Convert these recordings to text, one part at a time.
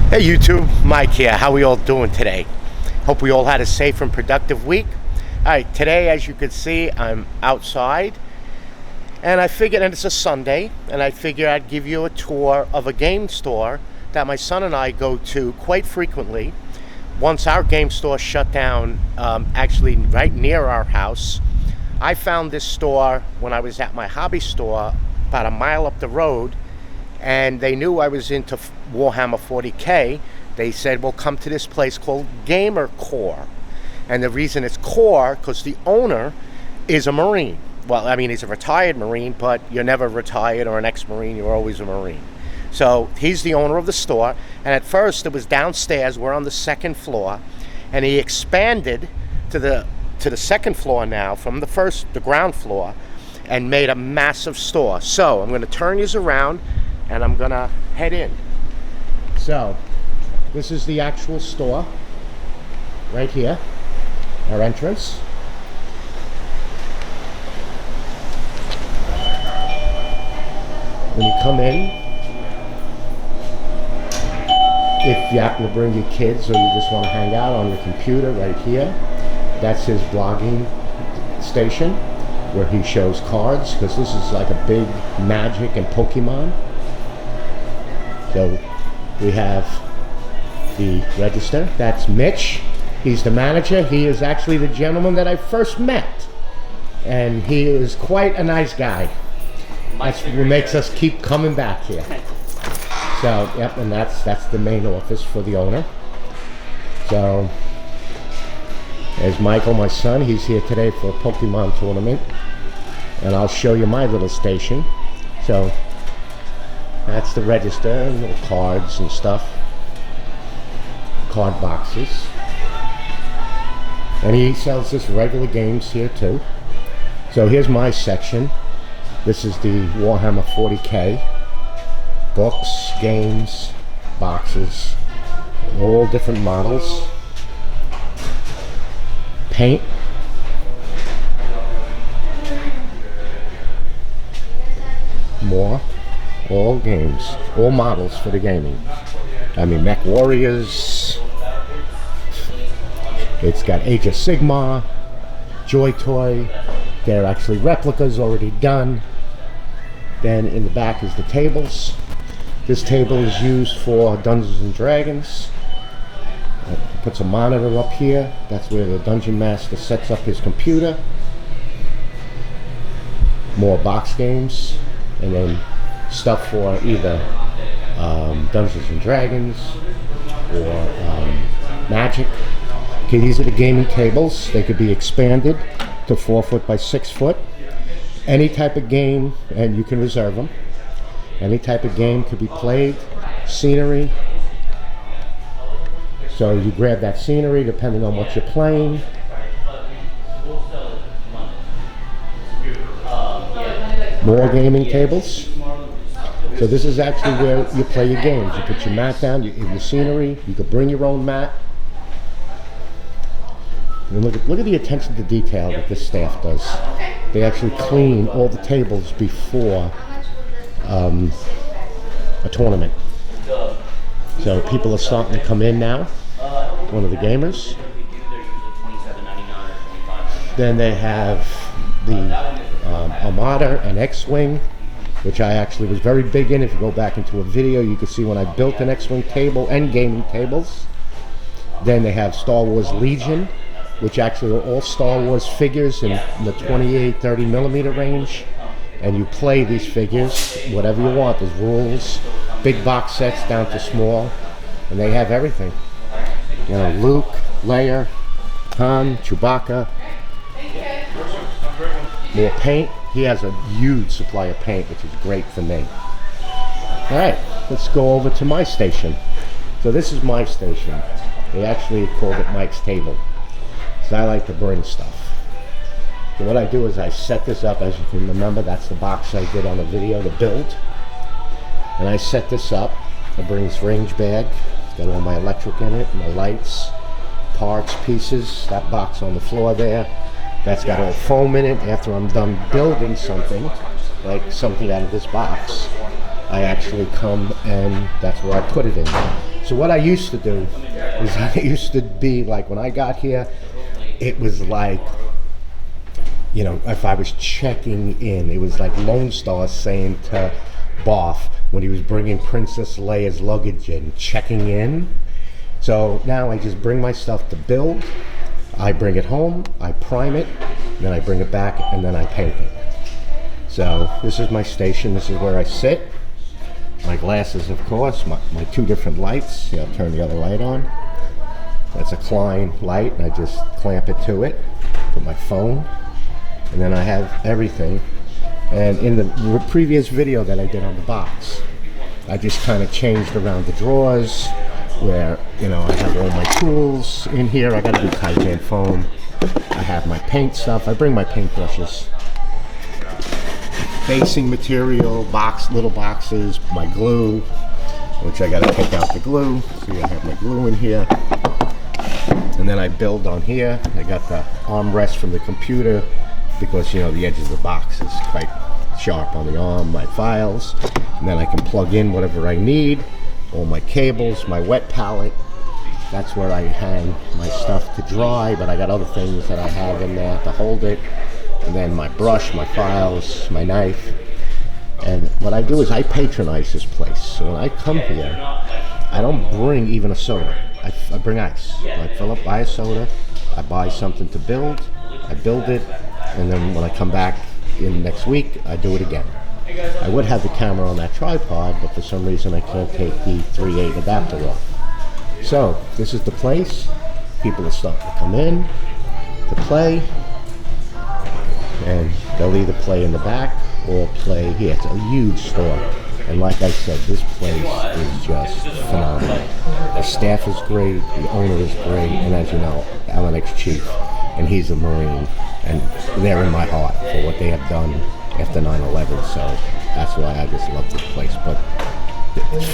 Hey YouTube, Mike here. How we all doing today? Hope we all had a safe and productive week. Alright, today as you can see I'm outside and I figured, and it's a Sunday, and I figured I'd give you a tour of a game store that my son and I go to quite frequently. Once our game store shut down, actually right near our house. I found this store when I was at my hobby store about a mile up the road, and they knew I was into Warhammer 40K. They said, well, come to this place called Gamer Core. And the reason it's core, because the owner is a Marine. Well, I mean, he's a retired Marine, but you're never retired or an ex-Marine, you're always a Marine. So he's the owner of the store, and at first it was downstairs. We're on the second floor, and he expanded to the second floor now from the ground floor, and made a massive store. So I'm going to turn you around and I'm gonna head in. So this is the actual store right here, our entrance. When you come in, if you happen to bring your kids or you just want to hang out on your computer, right here, that's his blogging station where he shows cards, because this is like a big Magic and Pokemon. So we have the register. That's Mitch. He's the manager. He is actually the gentleman that I first met, and he is quite a nice guy. That's what makes us keep coming back here. So, yep, and that's the main office for the owner. So, there's Michael, my son. He's here today for a Pokemon tournament, and I'll show you my little station. So, that's the register and little cards and stuff. Card boxes. And he sells just regular games here too. So here's my section. This is the Warhammer 40K. Books, games, boxes, all different models. Paint. More. All games, all models for the gaming. I mean, Mech Warriors. It's got Age of Sigmar, Joy Toy. They're actually replicas already done. Then in the back is the tables. This table is used for Dungeons and Dragons. Puts a monitor up here. That's where the Dungeon Master sets up his computer. More box games, and then stuff for either Dungeons and Dragons or Magic. Okay, these are the gaming tables. They could be expanded to 4 foot by 6 foot. Any type of game, and you can reserve them. Any type of game could be played. Scenery. So you grab that scenery depending on what you're playing. More gaming tables. So this is actually where you play your games. You put your mat down, your scenery. You could bring your own mat. And look at the attention to detail that this staff does. They actually clean all the tables before a tournament. So people are starting to come in now. One of the gamers. Then they have the Armada and X-Wing, which I actually was very big in. If you go back into a video, you can see when I built an X-Wing table and gaming tables. Then they have Star Wars Legion, which actually are all Star Wars figures in the 28-30 millimeter range. And you play these figures, whatever you want. There's rules, big box sets down to small, and they have everything. You know, Luke, Leia, Han, Chewbacca. More paint. He has a huge supply of paint, which is great for me. Alright, let's go over to my station. So this is my station. They actually called it Mike's Table. So I like to bring stuff. So what I do is I set this up. As you can remember, that's the box I did on the video, the build. And I set this up. I bring this range bag. It's got all my electric in it, my lights, parts, pieces. That box on the floor there. That's got all foam in it. After I'm done building something, like something out of this box, I actually come and that's where I put it in. So what I used to do is I used to be like, when I got here, it was like, you know, if I was checking in, it was like Lone Star saying to Boff when he was bringing Princess Leia's luggage in, checking in. So now I just bring my stuff to build. I bring it home, I prime it, then I bring it back, and then I paint it. So this is my station. This is where I sit. My glasses, of course, my 2 different lights. See, I'll turn the other light on. That's a Klein light, and I just clamp it to it. Put my phone, and then I have everything. And in the previous video that I did on the box, I just kind of changed around the drawers where, you know, I have all my tools in here. I got to do Kaizen foam. I have my paint stuff. I bring my paint brushes. Basing material, little boxes, my glue, which I gotta take out the glue. See, I have my glue in here. And then I build on here. I got the armrest from the computer because, you know, the edge of the box is quite sharp on the arm, my files. And then I can plug in whatever I need, all my cables, my wet palette. That's where I hang my stuff to dry, but I got other things that I have in there to hold it. And then my brush, my files, my knife. And what I do is I patronize this place. So when I come here, I don't bring even a soda. I bring ice. I fill up, buy a soda, I buy something to build, I build it, and then when I come back in next week, I do it again. I would have the camera on that tripod, but for some reason I can't take the 3/8 adapter off. So this is the place. People are starting to come in to play. And they'll either play in the back or play here. It's a huge store. And like I said, this place is just phenomenal. The staff is great, the owner is great, and as you know, Alanek's chief, and he's a Marine. And they're in my heart for what they have done after 9/11. So that's why I just love this place. But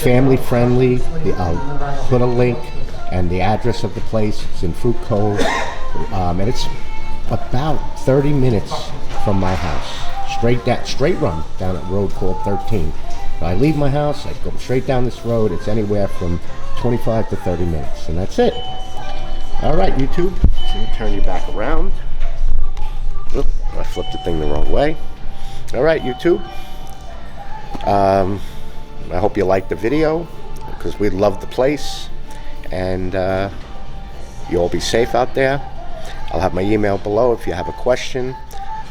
family friendly. I'll put a link and the address of the place. It's in Fruit Cove. And it's about 30 minutes from my house, straight run down a road called 13. I leave my house, I go straight down this road. It's anywhere from 25 to 30 minutes, and that's it. All right, YouTube, so you turn you back around. Oop, I flipped the thing the wrong way. All right, YouTube, I hope you liked the video, because we love the place, and you all be safe out there. I'll have my email below if you have a question.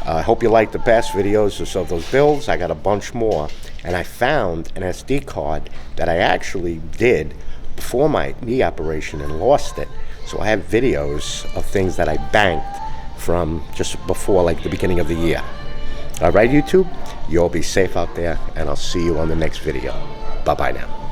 I hope you like the past videos of those builds. I got a bunch more. And I found an SD card that I actually did before my knee operation and lost it. So I have videos of things that I banked from just before, like the beginning of the year. All right, YouTube, you all be safe out there, and I'll see you on the next video. Bye-bye now.